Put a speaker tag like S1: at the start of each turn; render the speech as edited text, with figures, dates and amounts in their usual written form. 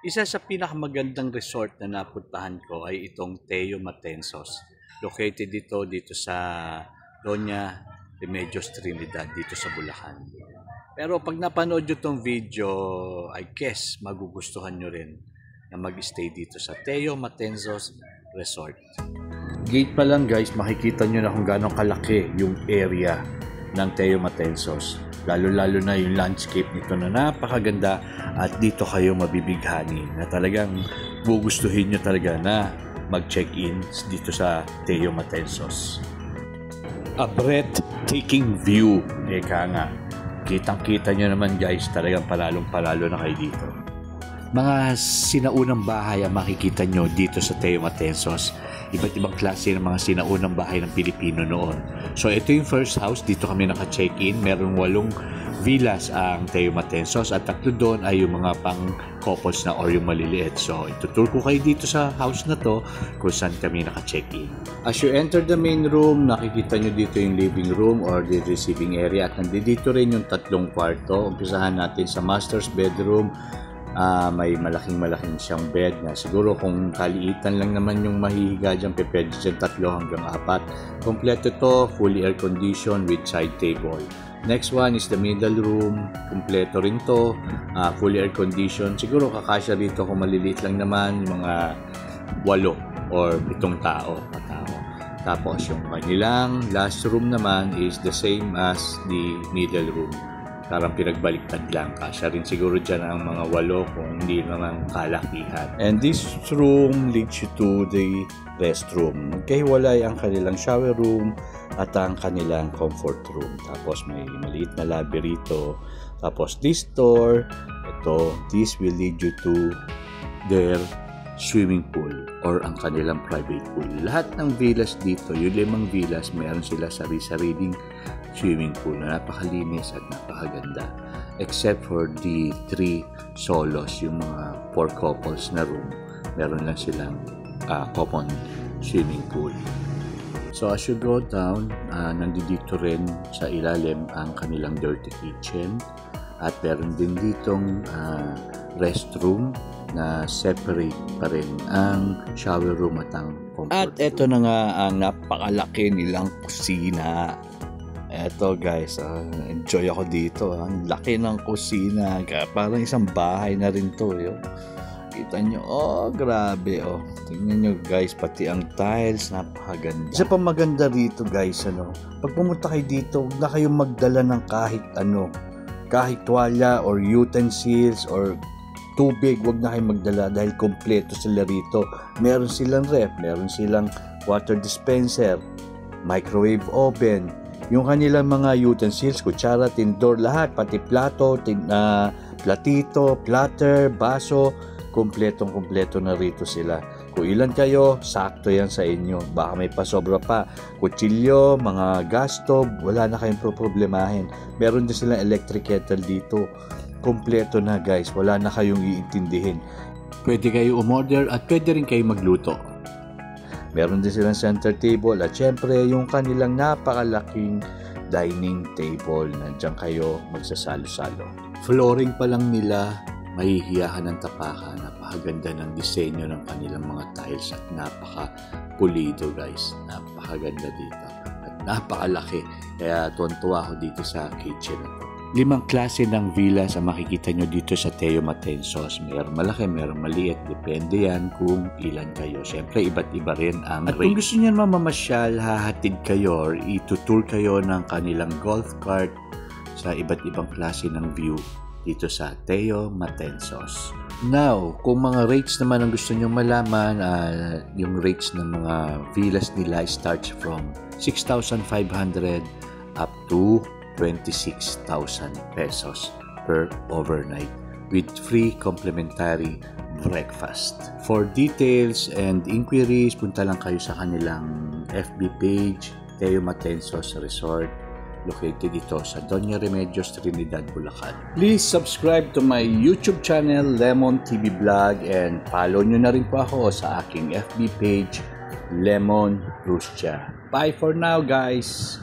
S1: Isa sa pinakamagandang resort na napuntahan ko ay itong Teo Matensos. Located dito sa Doña Remedios Trinidad dito sa Bulacan. Pero pag napanood nyo itong video, I guess magugustuhan nyo rin na mag-stay dito sa Teo Matensos Resort. Gate pa lang guys, makikita nyo na kung gaano kalaki yung area ng Teo Matensos. Lalo-lalo na yung landscape nito na napakaganda at dito kayo mabibighani na talagang gugustuhin nyo talaga na mag-check-in dito sa Teo Matensos. A breathtaking view, eka nga. Kitang-kita nyo naman guys, talagang palalong-palalo na kayo dito. Mga sinaunang bahay ang makikita nyo dito sa Teo Matensos. Iba't ibang klase ng mga sinaunang bahay ng Pilipino noon. So ito yung first house, dito kami naka-check-in. Meron 8 villas ang Teo Matensos at 3 doon ay yung mga pang couples na or yung maliliit. So itutur ko kayo dito sa house na to kung saan kami naka-check-in. As you enter the main room, nakikita nyo dito yung living room or the receiving area at nandito rin yung 3 kwarto. Umpisahan natin sa master's bedroom. May malaking siyang bed na siguro kung kaliitan lang naman yung mahihiga dyan, pwede dyan 3 hanggang 4. Kompleto to, fully air conditioned with side table. Next one is the middle room, kompleto rin to, fully air conditioned. Siguro kakasya rito kung maliliit lang naman, mga 8 or 7 tao. Tapos yung kanilang last room naman is the same as the middle room. Parang pinagbaliktad lang. Kasya rin siguro dyan ang mga 8 kung hindi naman kalakihan. And this room leads you to the restroom. Magkahiwalay ang kanilang shower room at ang kanilang comfort room. Tapos may maliit na lobby rito. Tapos this door, this will lead you to their swimming pool or ang kanilang private pool. Lahat ng villas dito, yung 5 villas, mayroon sila sari-sariling swimming pool na napakalinis at napakaganda. Except for the 3 solos, yung mga 4 couples na room, meron lang silang common swimming pool. So as you go down, nandito rin sa ilalim ang kanilang dirty kitchen at meron din ditong restroom na separate pa rin ang shower room at ang comfort room. At eto na nga ang napakalaki nilang kusina. Eto guys, enjoy ako dito. Ang laki ng kusina. Parang isang bahay na rin to. Yo. Kita nyo, grabe. Tingnan nyo guys, pati ang tiles, napakaganda. Isa pa maganda rito guys, pag pumunta kayo dito, huwag na kayong magdala ng kahit tuwalya or utensils or tubig, wag na kayong magdala dahil kompleto sila rito. Meron silang ref, meron silang water dispenser, microwave oven, yung kanilang mga utensils, kutsara, tinidor, lahat, pati plato, platito, platter, baso, kompletong-kompleto na rito sila. Kung ilan kayo, sakto yan sa inyo. Baka may pasobra pa. Kutsilyo, mga gas stove, wala na kayong problemahin. Meron din silang electric kettle dito. Kompleto na guys, wala na kayong iintindihin. Pwede kayo umorder at pwede rin kayo magluto. Meron din silang center table at syempre yung kanilang napakalaking dining table. Nandiyan kayo magsasalo-salo. Flooring pa lang nila, mahihiyahan ng tapakan. Napakaganda ng disenyo ng kanilang mga tiles at napaka-pulido guys. Napakaganda dito at napakalaki. Kaya tuwan-tuwa ako dito sa kitchen na to. 5 klase ng villas ang makikita nyo dito sa Teo Matensos. Mayroong malaki, mayroong maliit. Depende yan kung ilan kayo. Siyempre, iba't iba rin ang rate. At kung gusto nyo mamasyal, hahatid kayo or itutour kayo ng kanilang golf cart sa iba't ibang klase ng view dito sa Teo Matensos. Now, kung mga rates naman ang gusto nyo malaman, yung rates ng mga villas nila starts from 6,500 up to 26,000 pesos per overnight with free complimentary breakfast. For details and inquiries, punta lang kayo sa kanilang FB page, Teo Matensos Resort, located dito sa Doña Remedios Trinidad, Bulacan. Please subscribe to my YouTube channel, Lemon TV Vlog, and follow nyo na rin po ako sa aking FB page, Lemon Rustia. Bye for now guys!